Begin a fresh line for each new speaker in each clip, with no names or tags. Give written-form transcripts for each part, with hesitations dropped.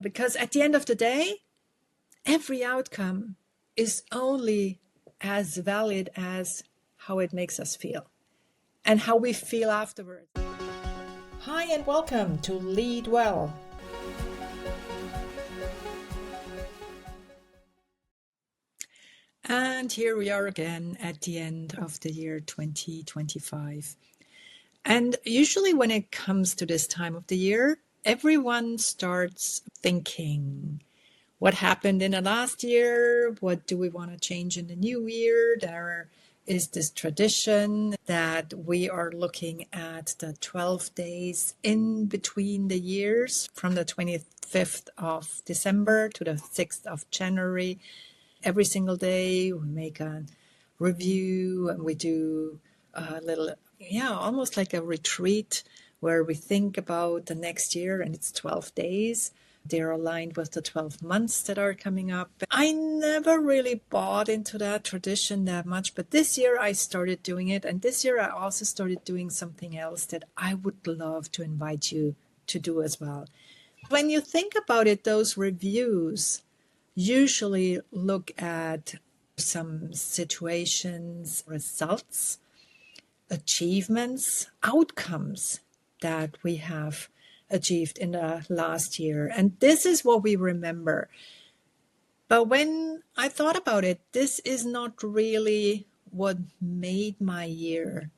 Because at the end of the day, every outcome is only as valid as how it makes us feel and how we feel afterwards. Hi, and welcome to Lead Well. And here we are again at the end of the year 2025. And usually when it comes to this time of the year, everyone starts thinking, what happened in the last year? What do we want to change in the new year? There is this tradition that we are looking at the 12 days in between the years, from the 25th of December to the 6th of January. Every single day we make a review and we do a little, almost like a retreat where we think about the next year, and it's 12 days. They're aligned with the 12 months that are coming up. I never really bought into that tradition that much, but this year I started doing it. And this year I also started doing something else that I would love to invite you to do as well. When you think about it, those reviews usually look at some situations, results, achievements, outcomes that we have achieved in the last year. And this is what we remember. But when I thought about it, this is not really what made my year.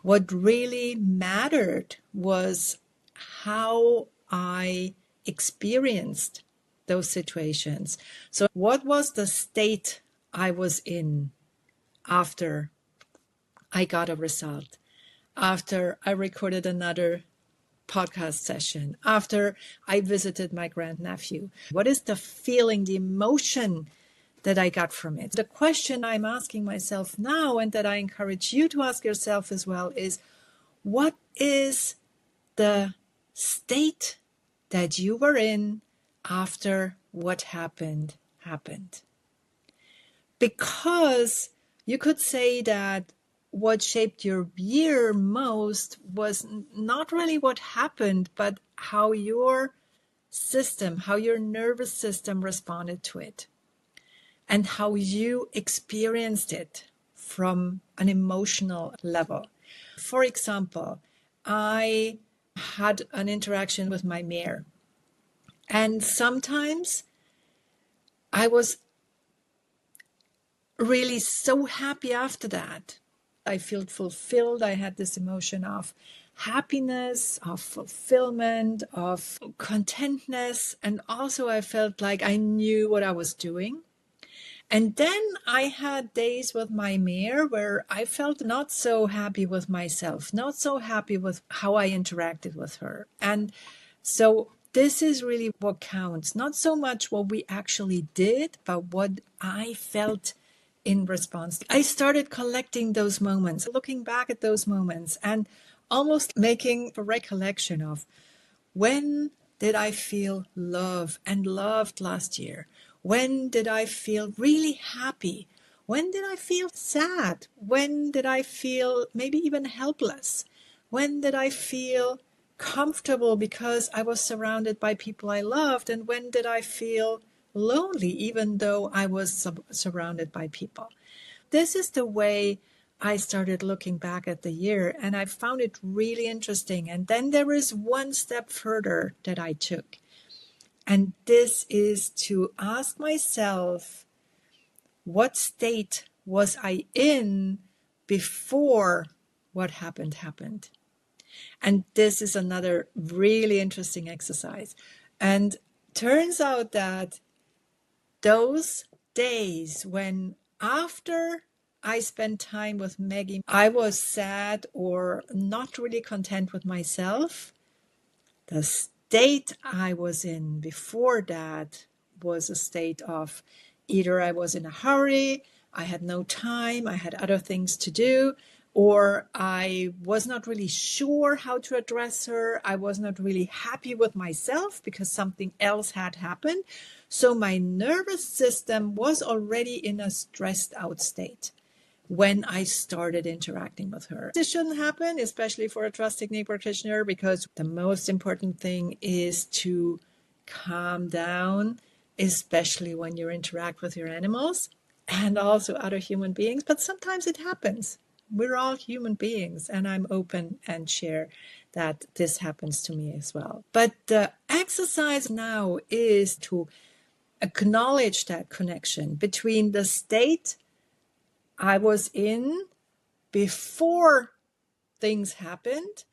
What really mattered was how I experienced those situations. So what was the state I was in after I got a result, after I recorded another podcast session, after I visited my grandnephew? What is the feeling, the emotion that I got from it? The question I'm asking myself now, and that I encourage you to ask yourself as well, is what is the state that you were in after what happened? Because you could say that what shaped your year most was not really what happened, but how your system, how your nervous system responded to it, and how you experienced it from an emotional level. For example, I had an interaction with my mare, and sometimes I was really so happy after that. I felt fulfilled. I had this emotion of happiness, of fulfillment, of contentness. And also I felt like I knew what I was doing. And then I had days with my mare where I felt not so happy with myself, not so happy with how I interacted with her. And so this is really what counts, not so much what we actually did, but what I felt in response. I started collecting those moments, looking back at those moments, and almost making a recollection of, when did I feel love and loved last year? When did I feel really happy? When did I feel sad? When did I feel maybe even helpless? When did I feel comfortable because I was surrounded by people I loved? And when did I feel lonely, even though I was surrounded by people? This is the way I started looking back at the year, and I found it really interesting. And then there is one step further that I took. And this is to ask myself, what state was I in before what happened? And this is another really interesting exercise. And turns out that those days when after I spent time with Maggie, I was sad or not really content with myself, the state I was in before that was a state of either I was in a hurry, I had no time, I had other things to do, or I was not really sure how to address her. I was not really happy with myself because something else had happened. So my nervous system was already in a stressed out state when I started interacting with her. This shouldn't happen, especially for a trust technique practitioner, because the most important thing is to calm down, especially when you interact with your animals and also other human beings. But sometimes it happens. We're all human beings, and I'm open and share that this happens to me as well. But the exercise now is to acknowledge that connection between the state I was in before things happened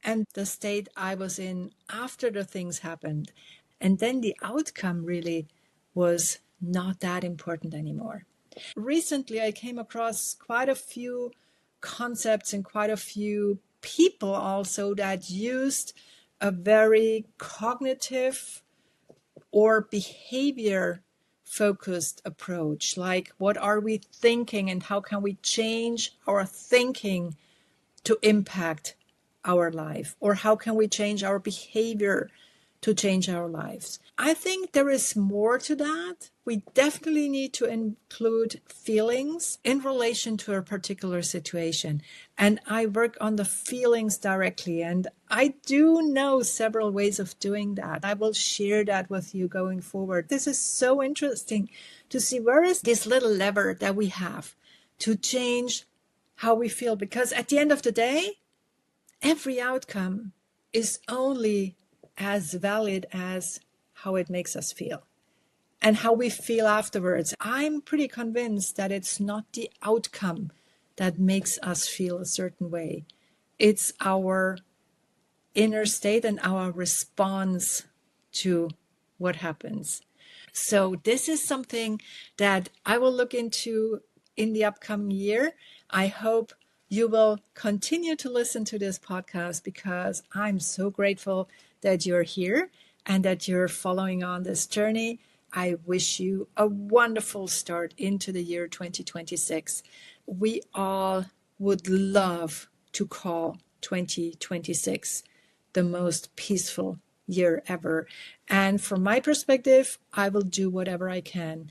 and the state I was in after the things happened. And then the outcome really was not that important anymore. Recently, I came across quite a few concepts and quite a few people also that used a very cognitive or behavior focused approach. Like, what are we thinking and how can we change our thinking to impact our life? Or how can we change our behavior to change our lives? I think there is more to that. We definitely need to include feelings in relation to a particular situation. And I work on the feelings directly. And I do know several ways of doing that. I will share that with you going forward. This is so interesting to see where is this little lever that we have to change how we feel. Because at the end of the day, every outcome is only as valid as how it makes us feel and how we feel afterwards. I'm pretty convinced that it's not the outcome that makes us feel a certain way. It's our inner state and our response to what happens. So this is something that I will look into in the upcoming year. I hope you will continue to listen to this podcast because I'm so grateful that you're here and that you're following on this journey. I wish you a wonderful start into the year 2026. We all would love to call 2026 the most peaceful year ever. And from my perspective, I will do whatever I can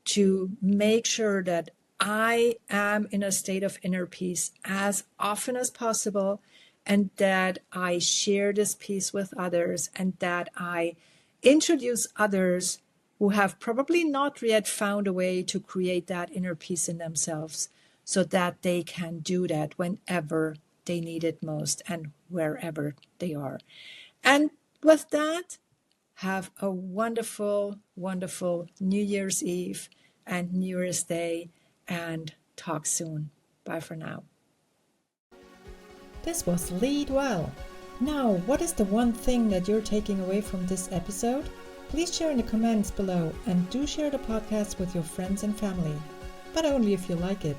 to make sure that I am in a state of inner peace as often as possible, and that I share this peace with others, and that I introduce others who have probably not yet found a way to create that inner peace in themselves so that they can do that whenever they need it most and wherever they are. And with that, have a wonderful, wonderful New Year's Eve and New Year's Day, and talk soon. Bye for now.
This was Lead Well. Now, what is the one thing that you're taking away from this episode? Please share in the comments below and do share the podcast with your friends and family, but only if you like it.